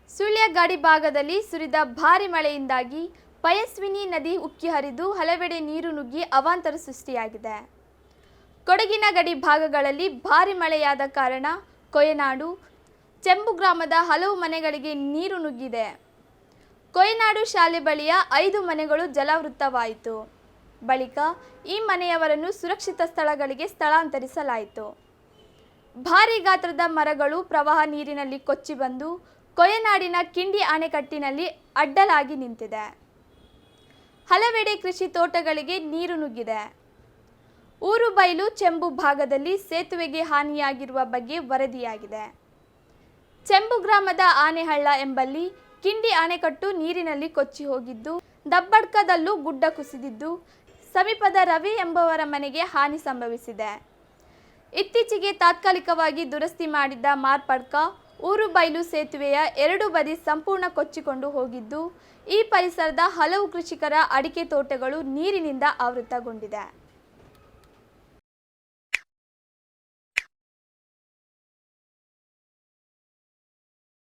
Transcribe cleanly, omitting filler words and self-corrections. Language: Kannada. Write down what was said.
ಸುಳ್ಯ ಗಡಿ ಭಾಗದಲ್ಲಿ ಸುರಿದ ಭಾರಿ ಮಳೆಯಿಂದಾಗಿ ಪಯಸ್ವಿನಿ ನದಿ ಉಕ್ಕಿ ಹರಿದು ಹಲವೆಡೆ ನೀರು ನುಗ್ಗಿ ಅವಾಂತರ ಸೃಷ್ಟಿಯಾಗಿದೆ. ಕೊಡಗಿನ ಗಡಿ ಭಾಗಗಳಲ್ಲಿ ಭಾರಿ ಮಳೆಯಾದ ಕಾರಣ ಕೊಯನಾಡು, ಚೆಂಬು ಗ್ರಾಮದ ಹಲವು ಮನೆಗಳಿಗೆ ನೀರು ನುಗ್ಗಿದೆ. ಕೊಯನಾಡು ಶಾಲೆ ಬಳಿಯ 5 ಮನೆಗಳು ಜಲಾವೃತವಾಯಿತು. ಬಳಿಕ ಈ ಮನೆಯವರನ್ನು ಸುರಕ್ಷಿತ ಸ್ಥಳಗಳಿಗೆ ಸ್ಥಳಾಂತರಿಸಲಾಯಿತು. ಭಾರಿ ಗಾತ್ರದ ಮರಗಳು ಪ್ರವಾಹ ನೀರಿನಲ್ಲಿ ಕೊಚ್ಚಿ ಬಂದು ಕೊಯನಾಡಿನ ಕಿಂಡಿ ಅಣೆಕಟ್ಟಿನಲ್ಲಿ ಅಡ್ಡಲಾಗಿ ನಿಂತಿದೆ. ಹಲವೆಡೆ ಕೃಷಿ ತೋಟಗಳಿಗೆ ನೀರು ನುಗ್ಗಿದೆ. ಊರು ಬೈಲು ಚೆಂಬು ಭಾಗದಲ್ಲಿ ಸೇತುವೆಗೆ ಹಾನಿಯಾಗಿರುವ ಬಗ್ಗೆ ವರದಿಯಾಗಿದೆ. ಚೆಂಬು ಗ್ರಾಮದ ಆನೆಹಳ್ಳ ಎಂಬಲ್ಲಿ ಕಿಂಡಿ ಅಣೆಕಟ್ಟು ನೀರಿನಲ್ಲಿ ಕೊಚ್ಚಿ ಹೋಗಿದ್ದು, ದಬ್ಬಡ್ಕದಲ್ಲೂ ಗುಡ್ಡ ಕುಸಿದಿದ್ದು ಸಮೀಪದ ರವಿ ಎಂಬುವರ ಮನೆಗೆ ಹಾನಿ ಸಂಭವಿಸಿದೆ. ಇತ್ತೀಚೆಗೆ ತಾತ್ಕಾಲಿಕವಾಗಿ ದುರಸ್ತಿ ಮಾಡಿದ್ದ ಮಾರ್ಪಡ್ಕ ಊರು ಬೈಲು ಸೇತುವೆಯ 2 ಬದಿ ಸಂಪೂರ್ಣ ಕೊಚ್ಚಿಕೊಂಡು ಹೋಗಿದ್ದು, ಈ ಪರಿಸರದ ಹಲವು ಕೃಷಿಕರ ಅಡಿಕೆ ತೋಟಗಳು ನೀರಿನಿಂದ ಆವೃತಗೊಂಡಿದೆ.